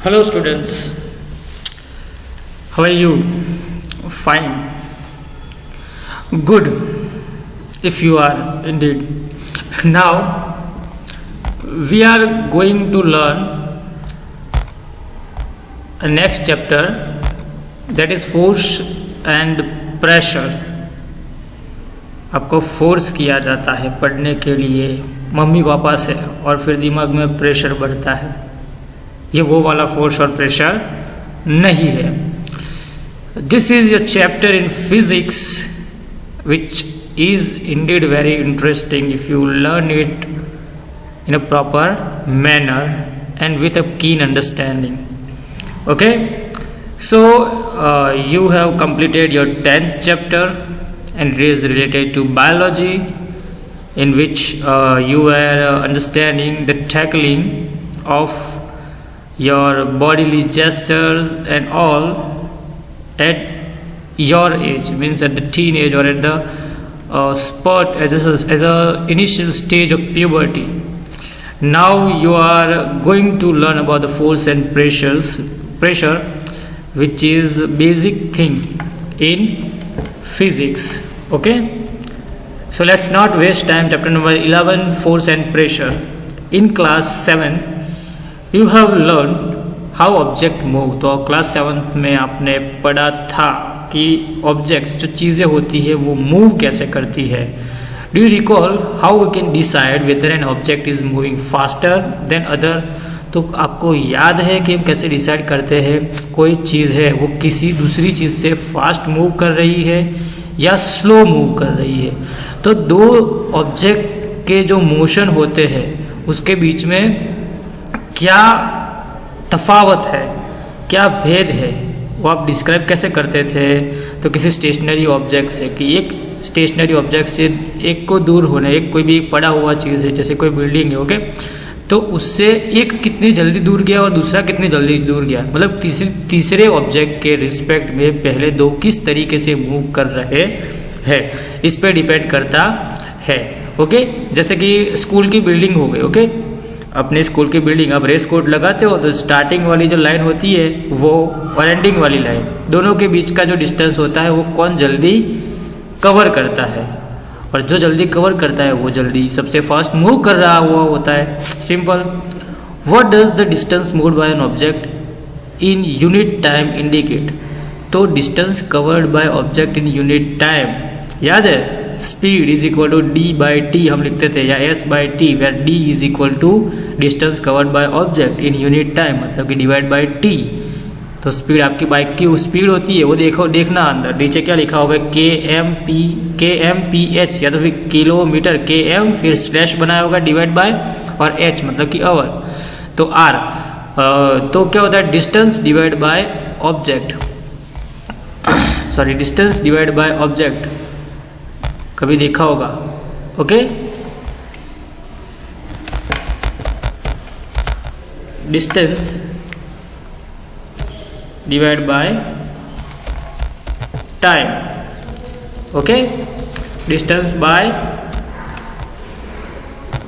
Hello students, how are you? Fine. Good, if you are indeed. Now we are going to learn a next chapter, that is force and pressure. आपको force किया जाता है पढ़ने के लिए mummy papa से और फिर दिमाग में प्रेशर बढ़ता है। ये वो वाला फोर्स और प्रेशर नहीं है। This is a chapter in physics which is indeed very interesting if you learn it in a proper manner and with a keen understanding. Okay, so you have completed your 10th chapter and it is related to biology, in which you are understanding the tackling of your bodily gestures and all at your age, means at the teenage or at the spurt as a initial stage of puberty. Now you are going to learn about the force and pressure, which is basic thing in physics. Okay, so let's not waste time. Chapter number 11, force and pressure. In class 7 you have learned how object move. तो class 7 में आपने पढ़ा था कि objects जो चीज़ें होती है वो मूव कैसे करती है. Do you recall how we can decide whether an object is moving faster than other. तो आपको याद है कि हम कैसे डिसाइड करते हैं कोई चीज़ है वो किसी दूसरी चीज़ से फास्ट मूव कर रही है या स्लो मूव कर रही है. तो दो ऑब्जेक्ट के जो मोशन होते हैं उसके बीच में क्या तफावत है, क्या भेद है, वो आप डिस्क्राइब कैसे करते थे. तो किसी स्टेशनरी ऑब्जेक्ट से कि एक स्टेशनरी ऑब्जेक्ट से एक को दूर होना, एक कोई भी पड़ा हुआ चीज़ है जैसे कोई बिल्डिंग है, ओके, तो उससे एक कितनी जल्दी दूर गया और दूसरा कितनी जल्दी दूर गया, मतलब तीसरे ऑब्जेक्ट के रिस्पेक्ट में पहले दो किस तरीके से मूव कर रहे हैं, इस पर डिपेंड करता है. ओके, जैसे कि स्कूल की बिल्डिंग हो गई. ओके, अपने स्कूल की बिल्डिंग आप रेस कोड लगाते हो तो स्टार्टिंग वाली जो लाइन होती है वो और एंडिंग वाली लाइन, दोनों के बीच का जो डिस्टेंस होता है वो कौन जल्दी कवर करता है, और जो जल्दी कवर करता है वो जल्दी सबसे फास्ट मूव कर रहा हुआ होता है. Simple. What does the distance moved by an object in unit time indicate. तो distance covered by object in unit time याद है, speed is equal to d by t हम लिखते थे, या s by t, where d is equal to distance covered by object in unit time, मतलब कि divide by t. तो speed आपकी बाइक की स्पीड होती है वो देखना अंदर नीचे क्या लिखा होगा, KMPH या तो फिर किलोमीटर, KM फिर स्लैश बनाया होगा डिवाइड बाय और H मतलब कि आवर, तो R. तो क्या होता है, distance divide by object, sorry distance divide by object कभी देखा होगा. Okay, distance divide by time. Okay, distance by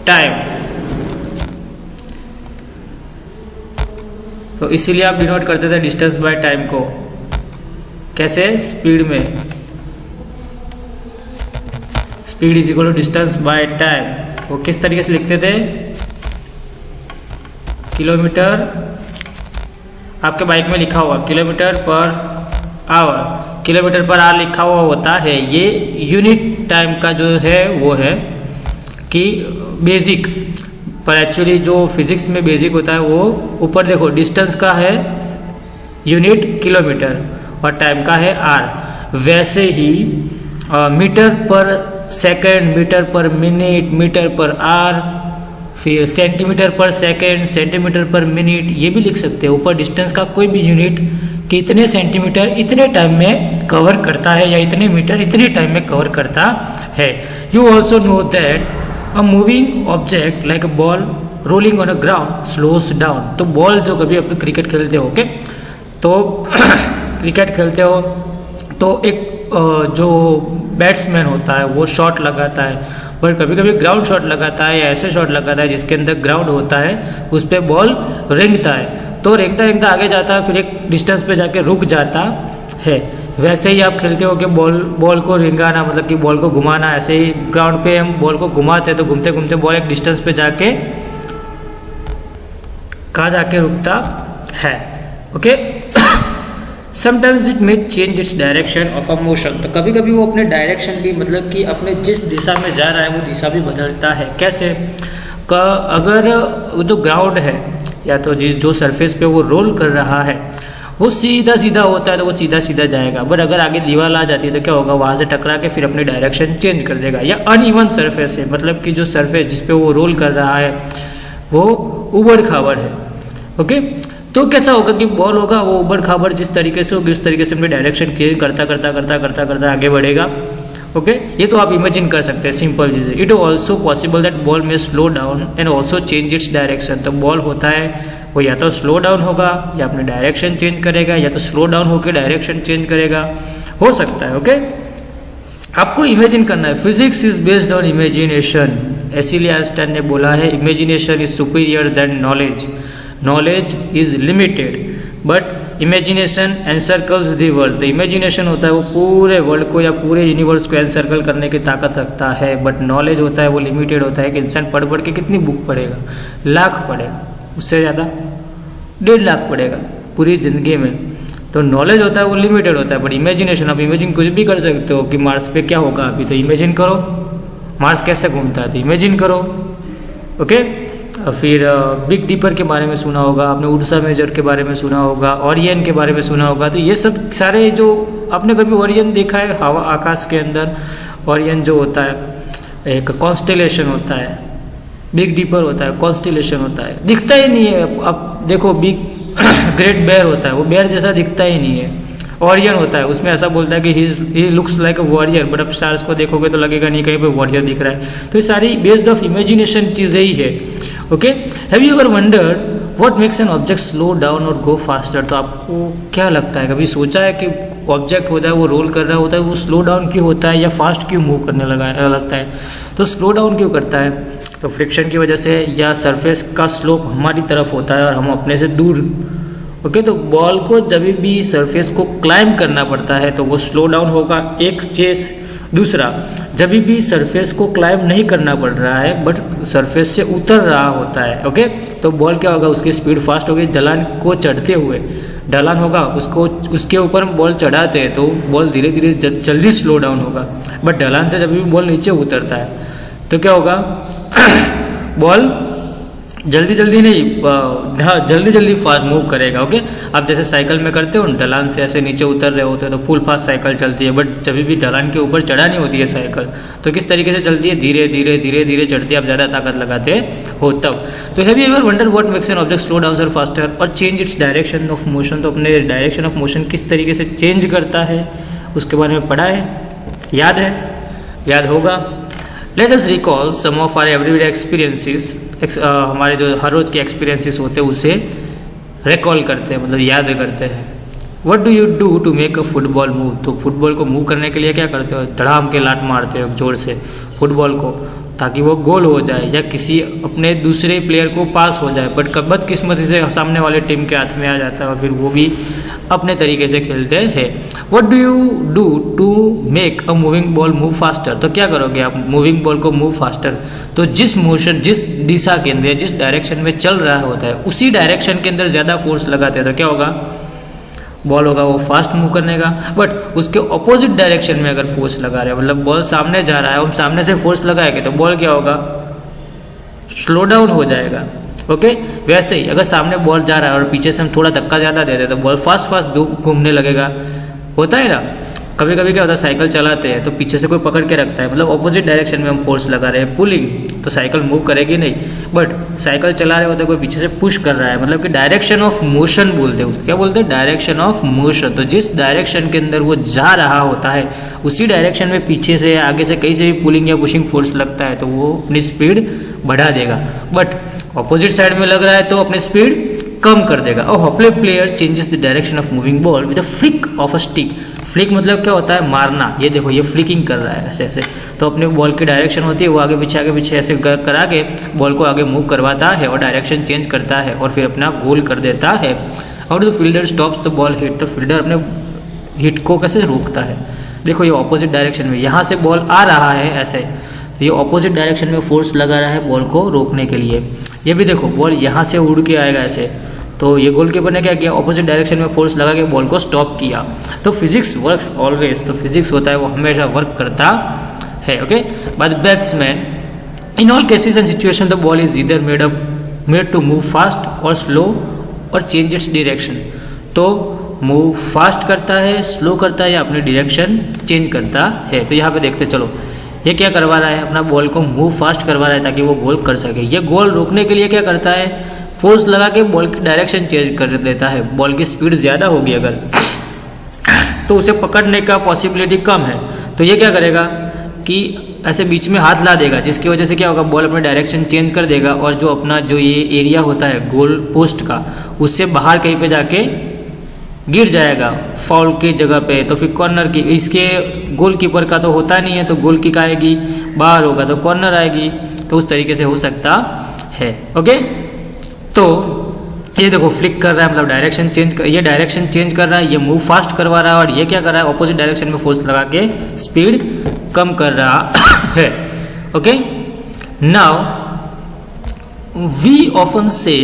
time. तो इसीलिए आप डिनोट करते थे डिस्टेंस बाय टाइम को कैसे, स्पीड में, speed is equal to distance by time. वो किस तरीके से लिखते थे, किलोमीटर, आपके बाइक में लिखा हुआ kilometre per hour, kilometre per hour लिखा हुआ होता है. ये यूनिट टाइम का जो है वो है कि बेसिक, पर एक्चुअली जो फिजिक्स में बेसिक होता है वो ऊपर देखो डिस्टेंस का है यूनिट किलोमीटर और टाइम का है आर. वैसे ही metre per second, metre per minute, metre per hour, फिर centimetre per second, centimetre per minute, ये भी लिख सकते हैं. ऊपर डिस्टेंस का कोई भी यूनिट कि इतने सेंटीमीटर इतने टाइम में कवर करता है या इतने मीटर इतने टाइम में कवर करता है. You also know that a moving object like a ball rolling on a ground slows down. तो बॉल जो कभी अपने क्रिकेट खेलते हो, ओके, तो क्रिकेट खेलते हो तो एक जो बैट्समैन होता है वो शॉट लगाता है, पर कभी कभी ग्राउंड शॉट लगाता है या ऐसे शॉट लगाता है जिसके अंदर ग्राउंड होता है, उस पर बॉल रेंगता है. तो रेंगता रेंगता आगे जाता है, फिर एक डिस्टेंस पे जाके रुक जाता है। वैसे ही आप खेलते हो कि बॉल को रेंगाना, मतलब कि बॉल को घुमाना, ऐसे ही ग्राउंड पे हम बॉल को घुमाते हैं तो घूमते घूमते बॉल एक डिस्टेंस पे जाके कहाँ जाके रुकता है। Okay, sometimes it may change its direction of a motion. तो कभी कभी वो अपने डायरेक्शन भी, मतलब कि अपने जिस दिशा में जा रहा है वो दिशा भी बदलता है। कैसे? अगर जो ग्राउंड है या तो जो सरफेस पे वो रोल कर रहा है वो सीधा सीधा होता है तो वो सीधा सीधा जाएगा, बट अगर आगे दीवार आ जाती है तो क्या होगा, वहाँ से टकरा के फिर अपनी डायरेक्शन चेंज कर देगा। या अनइवन सरफेस है, मतलब कि जो सरफेस जिस पे वो रोल कर रहा है वो उबड़ खाबड़ है। ओके, तो कैसा होगा कि बॉल होगा वो उबड़ खाबड़ जिस तरीके से होगी उस तरीके से अपनी डायरेक्शन चेंज करता करता करता करता करता आगे बढ़ेगा। ओके, ये तो आप इमेजिन कर सकते हैं, सिंपल चीज़ है। It is also possible that ball may slow down and also change its direction. तो बॉल होता है वो या तो स्लो डाउन होगा या अपनी डायरेक्शन चेंज करेगा, या तो स्लो डाउन होकर डायरेक्शन चेंज करेगा, हो सकता है। ओके, आपको इमेजिन करना है। Physics is based on imagination, इसीलिए आइंस्टाइन ने बोला है imagination is superior than knowledge. Knowledge is limited but imagination encircles the world. तो इमेजिनेशन होता है वो पूरे वर्ल्ड को या पूरे यूनिवर्स को एनसर्कल करने की ताकत रखता है, बट नॉलेज होता है वो लिमिटेड होता है कि इंसान पढ़ पढ़ के कितनी बुक पढ़ेगा, लाख पढ़ेगा, उससे ज़्यादा 1.5 लाख पढ़ेगा पूरी ज़िंदगी में। तो नॉलेज होता है वो लिमिटेड होता है, बट इमेजिनेशन, आप इमेजिन कुछ भी कर सकते हो कि मार्स पे क्या होगा अभी, तो इमेजिन करो मार्स कैसे घूमता है तो इमेजिन करो। ओके, फिर बिग डीपर के बारे में सुना होगा आपने, उर्सा मेजर के बारे में सुना होगा, ओरियन के बारे में सुना होगा। तो ये सब सारे जो आपने कभी ओरियन देखा है, हवा आकाश के अंदर ओरियन जो होता है एक कॉन्स्टेलेशन होता है, बिग डीपर होता है कॉन्स्टेलेशन होता है, दिखता ही नहीं है। अब देखो बिग ग्रेट बेयर होता है वो बेयर जैसा दिखता ही नहीं है। वॉरियर होता है उसमें ऐसा बोलता है कि he looks like a warrior, but अब स्टार्स को देखोगे तो लगेगा नहीं कहीं पे वॉरियर दिख रहा है। तो ये सारी बेस्ड ऑफ इमेजिनेशन चीज़ें ही है। Okay, have you ever wondered what makes an object slow down और गो फास्टर? तो आपको क्या लगता है, कभी सोचा है कि ऑब्जेक्ट होता है वो रोल कर रहा होता है वो स्लो डाउन क्यों होता है या फास्ट क्यों मूव करने लगता है? तो स्लो डाउन क्यों करता है? तो फ्रिक्शन की वजह से, या सरफेस का स्लोप हमारी तरफ होता है और हम अपने से दूर। ओके, तो बॉल को जब भी सरफेस को क्लाइंब करना पड़ता है तो वो स्लो डाउन होगा, एक चेस। दूसरा, जब भी सरफेस को क्लाइंब नहीं करना पड़ रहा है बट सरफेस से उतर रहा होता है, ओके, तो बॉल क्या होगा, उसकी स्पीड फास्ट होगी। ढलान को चढ़ते हुए ढलान होगा, उसको उसके ऊपर बॉल चढ़ाते हैं तो बॉल धीरे धीरे जल्दी स्लो डाउन होगा। बट ढलान से जब भी बॉल नीचे उतरता है तो क्या होगा बॉल जल्दी जल्दी फास्ट मूव करेगा। ओके, आप जैसे साइकिल में करते हो ढलान से ऐसे नीचे उतर रहे होते हो तो फुल फास्ट साइकिल चलती है, बट जब भी ढलान के ऊपर चढ़ानी होती है साइकिल तो किस तरीके से चलती है, धीरे धीरे धीरे धीरे चढ़ती है, आप ज़्यादा ताकत लगाते हो तब। तो have you ever wonder what makes an object slow down और फास्टर और change its direction of motion? तो अपने डायरेक्शन ऑफ मोशन किस तरीके से चेंज करता है उसके बारे में पढ़ा है, याद है, याद होगा। Let us recall some of our everyday experiences. हमारे जो हर रोज़ के एक्सपीरियंसेस होते हैं उसे रिकॉल करते हैं, मतलब याद करते हैं। What do you do to make a football move? तो फुटबॉल को मूव करने के लिए क्या करते हो, धड़ाम के लात मारते हो जोर से फुटबॉल को ताकि वो गोल हो जाए या किसी अपने दूसरे प्लेयर को पास हो जाए, बट बदकिस्मती से सामने वाले टीम के हाथ में आ जाता है और फिर वो भी अपने तरीके से खेलते हैं। What do you do to make a moving ball move faster? तो क्या करोगे आप मूविंग बॉल को मूव फास्टर? तो जिस दिशा के अंदर जिस डायरेक्शन में चल रहा होता है उसी डायरेक्शन के अंदर ज़्यादा फोर्स लगाते हैं तो क्या होगा, बॉल होगा वो फास्ट मूव करने का। बट उसके ऑपोजिट डायरेक्शन में अगर फोर्स लगा रहे हैं, मतलब बॉल सामने जा रहा है, हम सामने से फोर्स लगाएंगे तो बॉल क्या होगा, स्लो डाउन हो जाएगा। ओके, वैसे ही अगर सामने बॉल जा रहा है और पीछे से हम थोड़ा धक्का ज़्यादा दे दें तो बॉल फास्ट घूमने लगेगा। होता है ना, कभी कभी क्या होता है साइकिल चलाते हैं तो पीछे से कोई पकड़ के रखता है, मतलब ऑपोजिट डायरेक्शन में हम फोर्स लगा रहे हैं पुलिंग, तो साइकिल मूव करेगी नहीं। बट साइकिल चला रहे होते कोई पीछे से पुश कर रहा है, मतलब कि डायरेक्शन ऑफ मोशन बोलते हैं उसको। क्या बोलते हैं, डायरेक्शन ऑफ मोशन। तो जिस डायरेक्शन के अंदर वो जा रहा होता है उसी डायरेक्शन में पीछे से या आगे से कहीं से भी पुलिंग या पुशिंग फोर्स लगता है तो वो अपनी स्पीड बढ़ा देगा। बट ऑपोजिट साइड में लग रहा है तो अपनी स्पीड कम कर देगा। अ हॉपले player changes the direction of moving ball with a flick of a stick flick मतलब क्या होता है, मारना। ये देखो ये फ्लिकिंग कर रहा है ऐसे ऐसे, तो अपने बॉल की डायरेक्शन होती है वो आगे पीछे ऐसे करा के बॉल को आगे मूव करवाता है और डायरेक्शन चेंज करता है और फिर अपना गोल कर देता है। और the fielder stops the ball hit, तो फील्डर अपने हिट को कैसे रोकता है, देखो ये ऑपोजिट डायरेक्शन में, यहाँ से बॉल आ रहा है ऐसे, तो ये ऑपोजिट डायरेक्शन में फोर्स लगा रहा है बॉल को रोकने के लिए। ये भी देखो बॉल यहाँ से उड़ के आएगा ऐसे, तो ये गोलकीपर ने क्या किया, ऑपोजिट डायरेक्शन में फोर्स लगा के बॉल को स्टॉप किया। तो फिजिक्स वर्क्स ऑलवेज, तो फिजिक्स होता है वो हमेशा वर्क करता है। Okay, but batsman in all cases and situation the ball is either made to move fast और स्लो और चेंज इट्स डायरेक्शन। तो मूव फास्ट करता है, स्लो करता है या अपनी डायरेक्शन चेंज करता है। तो यहाँ पे देखते चलो, ये क्या करवा रहा है, अपना बॉल को मूव फास्ट करवा रहा है ताकि वो गोल कर सके। ये गोल रोकने के लिए क्या करता है, फोर्स लगा के बॉल की डायरेक्शन चेंज कर देता है। बॉल की स्पीड ज़्यादा होगी अगर, तो उसे पकड़ने का पॉसिबिलिटी कम है, तो ये क्या करेगा कि ऐसे बीच में हाथ ला देगा, जिसकी वजह से क्या होगा, बॉल अपनी डायरेक्शन चेंज कर देगा और जो अपना जो ये एरिया होता है गोल पोस्ट का, उससे बाहर कहीं पे जाके गिर जाएगा फाउल की जगह पे। तो फिर कॉर्नर की, इसके गोलकीपर का तो होता नहीं है, तो गोल किक आएगी, बाहर होगा तो कॉर्नर आएगी। तो उस तरीके से हो सकता है। ओके, तो ये देखो फ्लिक कर रहा है, मतलब डायरेक्शन चेंज कर, ये डायरेक्शन चेंज कर रहा है, ये मूव फास्ट करवा रहा है, और ये क्या कर रहा है, ऑपोजिट डायरेक्शन में फोर्स लगा के स्पीड कम कर रहा है। ओके, नाउ वी ऑफन से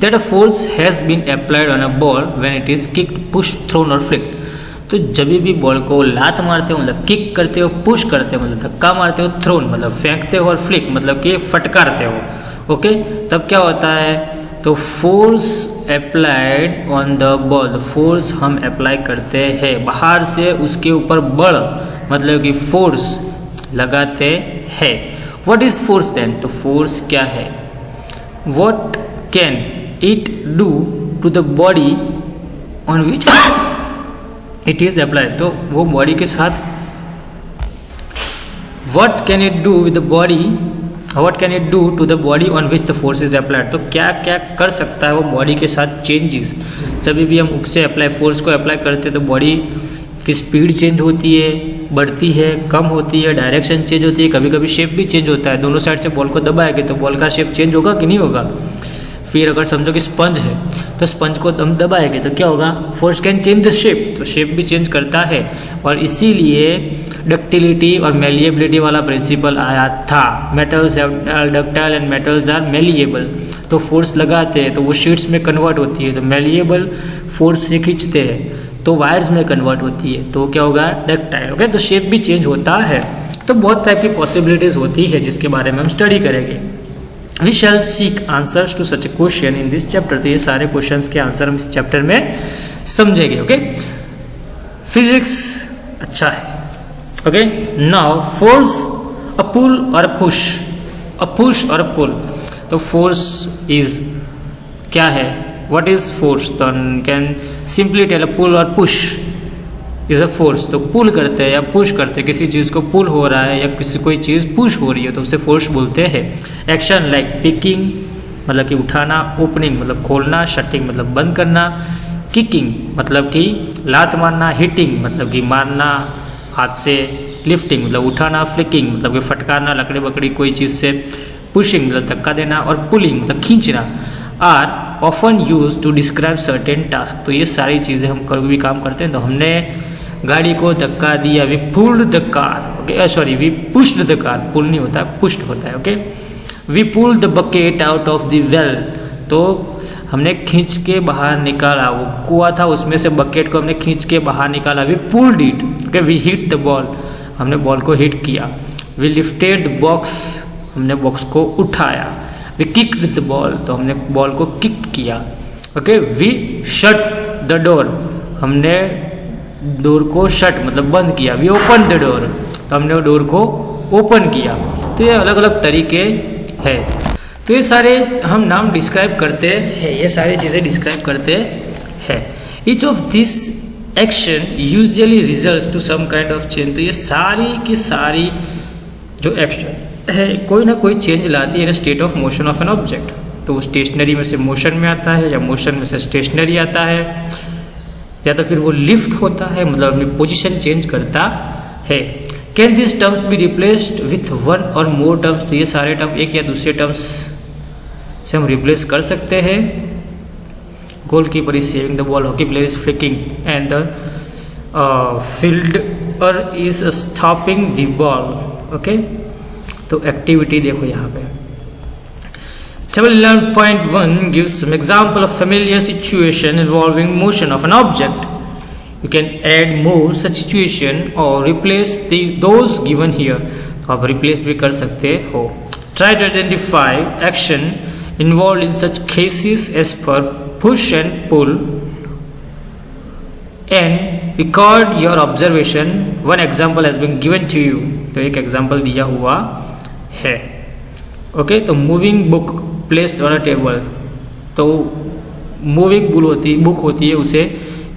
that a force has been applied on a ball when it is kicked, pushed, thrown और flicked। तो जब भी बॉल को लात मारते हो मतलब किक करते हो, पुश करते हो मतलब धक्का मारते हो, थ्रोन मतलब फेंकते हो, और फ्लिक मतलब कि फटकारते हो। ओके, तब क्या होता है, तो force applied on the ball, force हम अप्लाई करते हैं बाहर से उसके ऊपर बल मतलब कि फोर्स लगाते हैं। व्हाट इज फोर्स देन, तो फोर्स क्या है, what can it do to the body on which it is applied। तो वो बॉडी के साथ what can it do with the body, what can it do to the body on which the force is applied। तो क्या क्या कर सकता है वो बॉडी के साथ चेंजेस, जब भी हम उससे अप्लाई फोर्स को अप्लाई करते हैं तो बॉडी की स्पीड चेंज होती है, बढ़ती है, कम होती है, डायरेक्शन चेंज होती है, कभी कभी शेप भी चेंज होता है। दोनों साइड से बॉल को दबाएंगे तो बॉल का शेप चेंज होगा कि नहीं होगा। फिर अगर समझो कि स्पंज है तो स्पंज को हम दबाएंगे तो क्या होगा, force can change the shape, तो शेप भी चेंज करता है। और इसीलिए डक्टिलिटी और मेलिएबिलिटी वाला प्रिंसिपल आया था। Metals are ductile and metals are malleable. तो फोर्स लगाते हैं तो वो शीट्स में कन्वर्ट होती है, तो मेलिएबल फोर्स से खींचते हैं तो वायर्स में कन्वर्ट होती है, तो क्या होगा, डक्टाइल। ओके, तो शेप भी चेंज होता है। तो बहुत टाइप की पॉसिबिलिटीज होती है जिसके बारे में हम स्टडी करेंगे। We shall seek answers to such a question in this chapter। तो ये सारे क्वेश्चंस के आंसर हम इस चैप्टर में समझेंगे। ओके, फिजिक्स अच्छा है। ओके, नाउ फोर्स, अ पुल और अ पुश, अ पुश और अ पुल। तो फोर्स इज क्या है, व्हाट इज फोर्स, तो कैन सिंपली टेल अ पुल और पुश इज अ फोर्स। तो पुल करते हैं या पुश करते हैं, किसी चीज़ को पुल हो रहा है या किसी कोई चीज़ पुश हो रही है तो उसे फोर्स बोलते हैं। एक्शन लाइक पिकिंग मतलब कि उठाना, ओपनिंग मतलब खोलना, शटिंग मतलब बंद करना, किकिंग मतलब कि लात मारना, हिटिंग मतलब कि मारना हाथ से, लिफ्टिंग मतलब उठाना, फ्लिकिंग मतलब कि फटकारना लकड़ी बकड़ी कोई चीज़ से, पुशिंग मतलब धक्का देना, और पुलिंग मतलब खींचना are often use to describe certain task. तो ये सारी चीज़ें हम कभी भी काम करते हैं। तो हमने गाड़ी को धक्का दिया, we pulled the car. Okay, sorry we pushed the car, pull नहीं होता है, पुश्ड होता है। Okay, we pulled the bucket out of the well. तो हमने खींच के बाहर निकाला, वो कुआं था उसमें से बकेट को हमने खींच के बाहर निकाला। We pulled it. Okay, we hit the ball, हमने बॉल को हिट किया। वी लिफ्टेड द बॉक्स, हमने बॉक्स को उठाया। वी किक्ड द बॉल, तो हमने बॉल को किक किया। Okay, we shut the door, हमने डोर को शट मतलब बंद किया। वी ओपन द डोर, तो हमने डोर को ओपन किया। तो ये अलग अलग तरीके हैं। तो ये सारे हम नाम डिस्क्राइब करते हैं, ये सारी चीज़ें डिस्क्राइब करते हैं। Each of this action usually results to some kind of change. तो ये सारी की सारी जो एक्शन है कोई ना कोई चेंज लाती है इन state of motion of an object. तो स्टेशनरी में से मोशन में आता है या मोशन में से स्टेशनरी आता है। या तो फिर वो लिफ्ट होता है, मतलब अपनी पोजीशन चेंज करता है। Can this terms be replaced with one और मोर टर्म्स, तो ये सारे टर्म एक या दूसरे टर्म्स से हम रिप्लेस कर सकते हैं। Goalkeeper is saving the ball, hockey player is flicking and the fielder is stopping the ball. Okay, तो एक्टिविटी देखो यहाँ पे। Table 11.1 gives some example of familiar situation involving motion of an object. You can add more such situation or replace those given here. तो आप replace भी कर सकते हो। Try to identify action involved in such cases as per push and pull and record your observation. One example has been given to you. तो एक example दिया हुआ है। ओके, तो moving book placed on a table, तो moving book होती है, उसे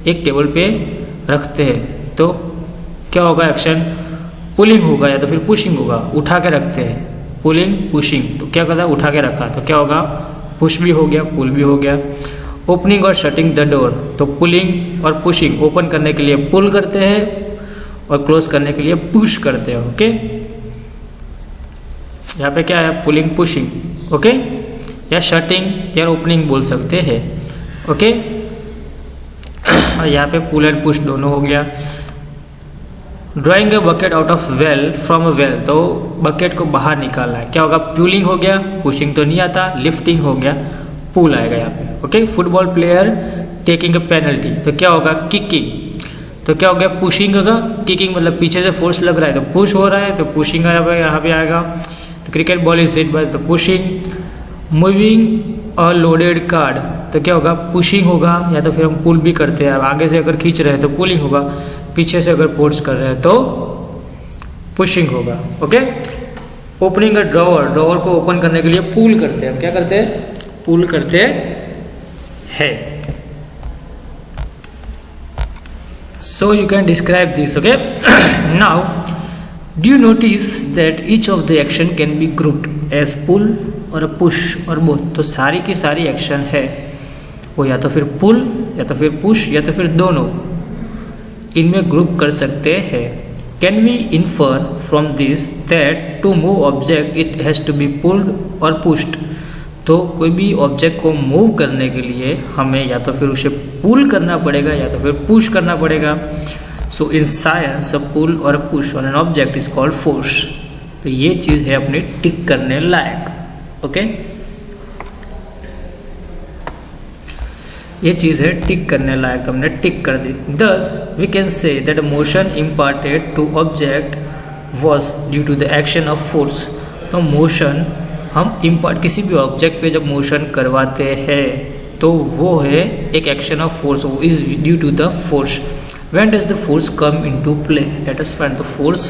एक टेबल पे रखते हैं, तो क्या होगा एक्शन? पुलिंग होगा या तो फिर पुशिंग होगा। उठा के रखते हैं, पुलिंग पुशिंग, तो क्या करता है? उठा के रखा, तो क्या होगा? पुश भी हो गया, पुल भी हो गया। ओपनिंग और शटिंग द डोर, तो पुलिंग और पुशिंग, ओपन करने के लिए पुल करते हैं और क्लोज करने के लिए पुश करते हैं। ओके, यहाँ पे क्या है? Pulling pushing. ओके, या शटिंग या ओपनिंग बोल सकते हैं। ओके, और यहाँ पे पुल एंड पुश दोनों हो गया। Drawing a bucket out of well from a well, तो बकेट को बाहर निकालना है, क्या होगा? पुलिंग हो गया, पुशिंग तो नहीं आता, लिफ्टिंग हो गया, पुल आएगा यहाँ पे। Okay, football player taking a penalty, तो क्या होगा? किकिंग, तो क्या हो गया? पुशिंग होगा। किकिंग मतलब पीछे से फोर्स लग रहा है, तो पुश हो रहा है, तो पुशिंग यहाँ पे आएगा। तो cricket ball is hit by, तो pushing. Moving a loaded cart, तो क्या होगा? पुशिंग होगा, या तो फिर हम पुल भी करते हैं। आगे से अगर खींच रहे हैं तो पुलिंग होगा, पीछे से अगर फोर्स कर रहे हैं तो पुशिंग होगा। Okay, opening a drawer, drawer को ओपन करने के लिए पुल करते हैं। क्या करते हैं? पुल करते हैं। So you can describe this. Okay, now do you notice that each of the action can be grouped as pull और पुश और बोथ? तो सारी की सारी एक्शन है वो या तो फिर पुल या तो फिर पुश या तो फिर दोनों, इनमें ग्रुप कर सकते हैं। Can we infer from this that to move object it has to be pulled और पुश्ड, तो कोई भी ऑब्जेक्ट को मूव करने के लिए हमें या तो फिर उसे पुल करना पड़ेगा या तो फिर पुश करना पड़ेगा। सो इन साइंस अ पुल और push on an object is called force. तो ये चीज़ है अपने टिक करने लायक। ओके, ये चीज़ है टिक करने लायक, तो हमने टिक कर दी। Thus we can say that motion imparted to object was due to the action of force. तो मोशन हम इम्पार्ट किसी भी ऑब्जेक्ट पे जब मोशन करवाते हैं तो वो है एक एक्शन ऑफ फोर्स, वो is due to the force. When does the force come into play? Let us find the force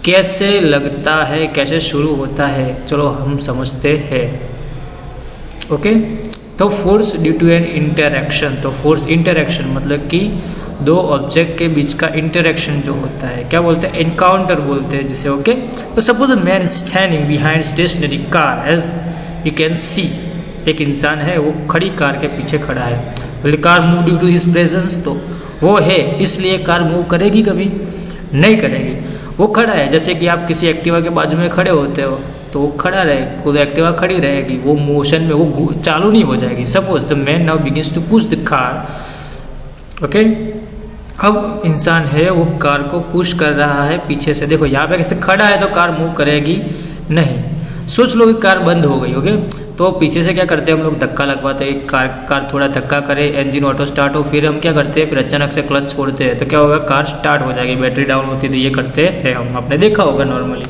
कैसे लगता है, कैसे शुरू होता है, चलो हम समझते हैं। ओके, तो force due to an interaction, तो फोर्स इंटरैक्शन मतलब कि दो ऑब्जेक्ट के बीच का इंटरैक्शन जो होता है, क्या बोलते हैं? एनकाउंटर बोलते हैं जिसे। ओके, तो suppose a man standing behind stationary car, as you can see, एक इंसान है वो खड़ी कार के पीछे खड़ा है। Car move due to his presence, तो वो है इसलिए कार मूव करेगी? कभी नहीं करेगी। वो खड़ा है, जैसे कि आप किसी एक्टिवा के बाजू में खड़े होते हो तो वो खड़ा रहे, खुद एक्टिवा खड़ी रहेगी, वो मोशन में वो चालू नहीं हो जाएगी। Suppose the man now begins to push the car. Okay, अब इंसान है वो कार को पुश कर रहा है पीछे से। देखो यहाँ पे कैसे खड़ा है तो कार मूव करेगी नहीं। सोच लो कि कार बंद हो गई। ओके, तो पीछे से क्या करते हैं हम लोग? धक्का लगवाते हैं। कार थोड़ा धक्का करे, इंजन ऑटो स्टार्ट हो, फिर हम क्या करते हैं? फिर अचानक से क्लच छोड़ते हैं तो क्या होगा? कार स्टार्ट हो जाएगी, बैटरी डाउन होती है। तो ये करते हैं हम, आपने देखा होगा नॉर्मली।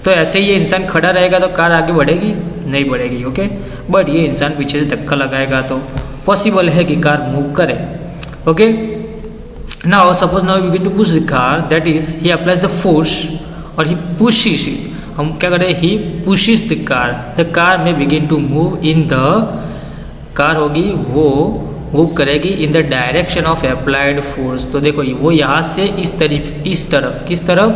तो ऐसे ही ये इंसान खड़ा रहेगा तो कार आगे बढ़ेगी नहीं बढ़ेगी। ओके, बट ये इंसान पीछे से धक्का लगाएगा तो पॉसिबल है कि कार मूव करे। Okay, now suppose now we begin to push the car, that is he applies the force और ही पुशेस इट। हम क्या करें? ही पुशेस द कार में begin to move in the, car होगी वो move करेगी in the direction of applied force. तो देखो वो यहाँ से इस तरफ किस तरफ?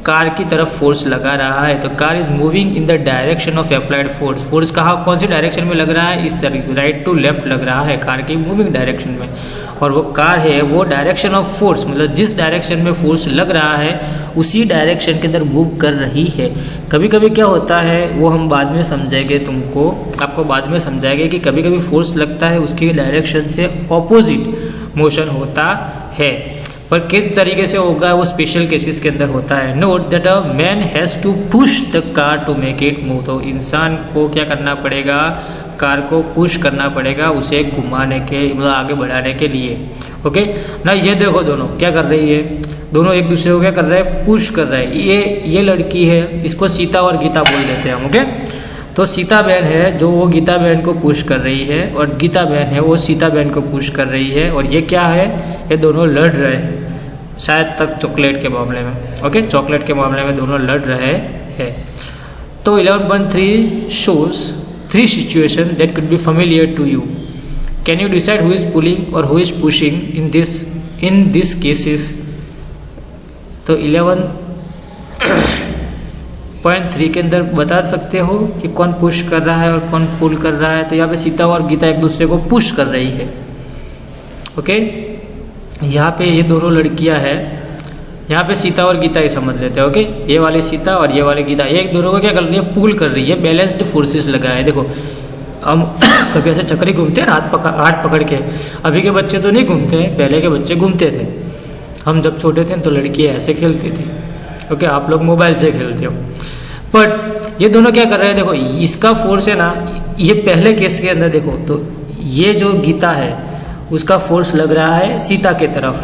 कार की तरफ फोर्स लगा रहा है, तो car is moving in the direction of applied force. Force कहाँ कौन सी डायरेक्शन में लग रहा है, इस तरह राइट टू लेफ्ट लग रहा है कार की मूविंग डायरेक्शन में। और वो कार है वो डायरेक्शन ऑफ फोर्स मतलब जिस डायरेक्शन में फोर्स लग रहा है उसी डायरेक्शन के अंदर मूव कर रही है। कभी कभी क्या होता है वो हम बाद में समझाएंगे, आपको बाद में समझाएंगे कि कभी कभी फोर्स लगता है उसकी डायरेक्शन से ऑपोजिट मोशन होता है, पर किस तरीके से होगा वो स्पेशल केसेस के अंदर होता है। Note that a man has to push the car to make it move. तो इंसान को क्या करना पड़ेगा, कार को पुश करना पड़ेगा उसे घुमाने के मतलब आगे बढ़ाने के लिए। ओके ना, ये देखो दोनों क्या कर रही है, दोनों एक दूसरे को क्या कर रहे हैं, पुश कर रहे हैं। ये लड़की है, इसको सीता और गीता बोल देते हैं हम। ओके, तो सीता बहन है जो वो गीता बहन को पुश कर रही है और गीता बहन है वो सीता बहन को पुश कर रही है। और ये क्या है, ये दोनों लड़ रहे हैं शायद तक चॉकलेट के मामले में। ओके, चॉकलेट के मामले में दोनों लड़ रहे हैं। तो 11.3 shows 3 situations that could be familiar to you. Can you decide who is pulling or who is pushing in these cases? तो 11.3 के अंदर बता सकते हो कि कौन पुश कर रहा है और कौन पुल कर रहा है। तो यहाँ पे सीता और गीता एक दूसरे को पुश कर रही है। ओके, यहाँ पे ये दोनों लड़कियां हैं, यहाँ पे सीता और गीता ही समझ लेते हैं। ओके, ये वाली सीता और ये वाली गीता एक दोनों को क्या कर रही है, पुल कर रही है। बैलेंस्ड फोर्सेस लगा है। देखो हम कभी ऐसे चक्री घूमते हैं ना हाथ पकड़ के, अभी के बच्चे तो नहीं घूमते हैं, पहले के बच्चे घूमते थे। हम जब छोटे थे तो लड़कियाँ ऐसे खेलती थी। ओके, आप लोग मोबाइल से खेलते हो, बट ये दोनों क्या कर रहे हैं, देखो इसका फोर्स है ना, ये पहले केस के अंदर देखो तो ये जो गीता है उसका फोर्स लग रहा है सीता की तरफ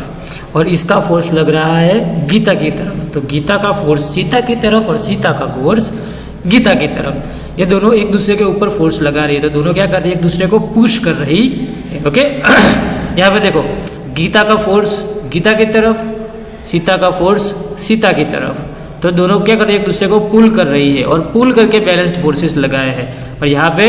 और इसका फोर्स लग रहा है गीता की तरफ। तो गीता का फोर्स सीता की तरफ और सीता का फोर्स गीता की तरफ। ये दोनों एक दूसरे के ऊपर फोर्स लगा रही है, तो दोनों क्या कर रही है, एक दूसरे को पुश कर रही है। ओके, यहाँ पे देखो गीता का फोर्स गीता की तरफ, सीता का फोर्स सीता की तरफ। तो दोनों क्या कर रही है, एक दूसरे को पुल कर रही है और पुल करके बैलेंस्ड फोर्सेस लगाए हैं। और यहाँ पे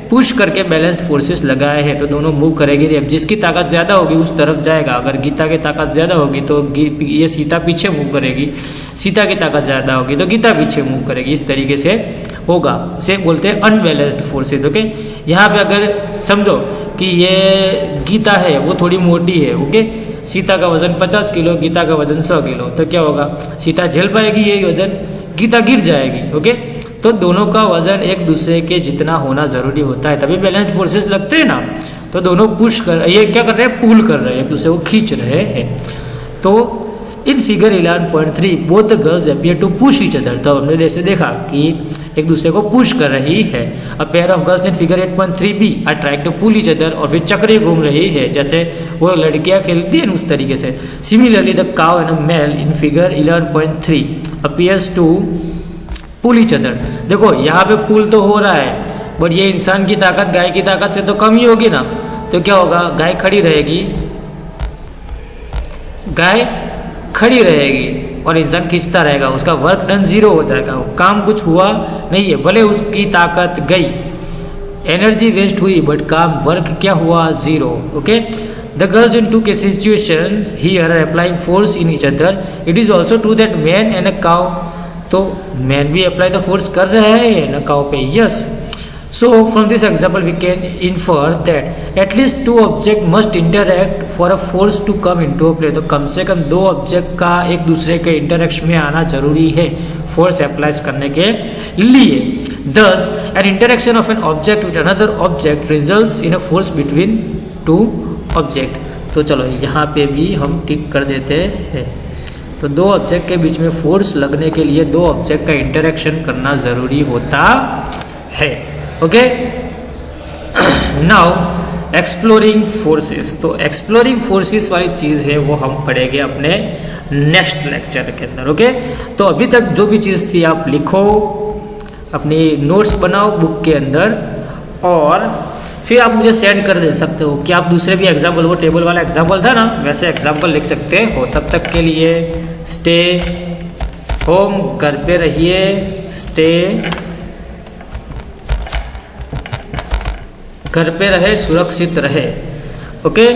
पुश करके बैलेंस्ड फोर्सेस लगाए हैं, तो दोनों मूव करेगी। अब जिसकी ताकत ज़्यादा होगी उस तरफ जाएगा। अगर गीता की ताकत ज़्यादा होगी तो ये सीता पीछे मूव करेगी, सीता की ताकत ज़्यादा होगी तो गीता पीछे मूव करेगी। इस तरीके से होगा, इसे बोलते हैं अनबैलेंस्ड फोर्सेस। ओके, यहाँ पे अगर समझो कि ये गीता है वो थोड़ी मोटी है। ओके, सीता का वजन 50 किलो, गीता का वजन 100 किलो, तो क्या होगा, सीता झेल पाएगी ये वजन, गीता गिर जाएगी। ओके, तो दोनों का वजन एक दूसरे के जितना होना जरूरी होता है, तभी बैलेंस्ड फोर्सेस लगते हैं ना। तो दोनों पुश कर, ये क्या कर रहे हैं, पुल कर रहे हैं, एक दूसरे को खींच रहे हैं। तो in figure 11.3 both the girls appear to push each other. तो हमने जैसे देखा कि एक दूसरे को पुश कर रही है। A pair of girls in figure 8.3b are trying to pull each other, और फिर चक्री घूम रही है जैसे वो लड़कियां खेलती हैं उस तरीके से। Similarly the cow and a male in figure 11.3 appears to pull each other. देखो यहाँ पे पुल तो हो रहा है, बट ये इंसान की ताकत गाय की ताकत से तो कम ही होगी ना। तो क्या होगा, गाय खड़ी रहेगी, गाय खड़ी रहेगी और इंसान खींचता रहेगा, उसका वर्क डन 0 हो जाएगा, काम कुछ हुआ नहीं है। भले उसकी ताकत गई, एनर्जी वेस्ट हुई, बट काम वर्क क्या हुआ, 0। Okay, the girls in 2 cases situations here are applying force in each other. It is also true that man and a cow, तो मैन भी अप्लाई द फोर्स कर रहे हैं ना काउ पे, yes. So from this example we can infer that at least 2 object must interact for a force to come into a play. तो come से कम 2 object का एक दूसरे के इंटरेक्शन में आना जरूरी है फोर्स अप्लाई करने के लिए। दस N interaction of an object with another object results in a force between 2 object. तो चलो यहाँ पे भी हम टिक कर देते हैं। तो 2 ऑब्जेक्ट के बीच में फोर्स लगने के लिए 2 ऑब्जेक्ट का इंटरेक्शन करना जरूरी होता है। Okay, now exploring forces. तो एक्सप्लोरिंग फोर्सेस वाली चीज़ है वो हम पढ़ेंगे अपने नेक्स्ट लेक्चर के अंदर। ओके, तो अभी तक जो भी चीज़ थी आप लिखो, अपनी नोट्स बनाओ बुक के अंदर, और फिर आप मुझे सेंड कर दे सकते हो कि आप दूसरे भी एग्जाम्पल, वो टेबल वाला एग्जाम्पल था ना, वैसे एग्जाम्पल लिख सकते हो। तब तक के लिए स्टे होम, घर पे रहिए, स्टे घर पे रहे, सुरक्षित रहे। Okay,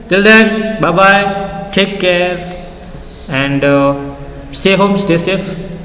till then bye bye, take care and stay home, stay safe.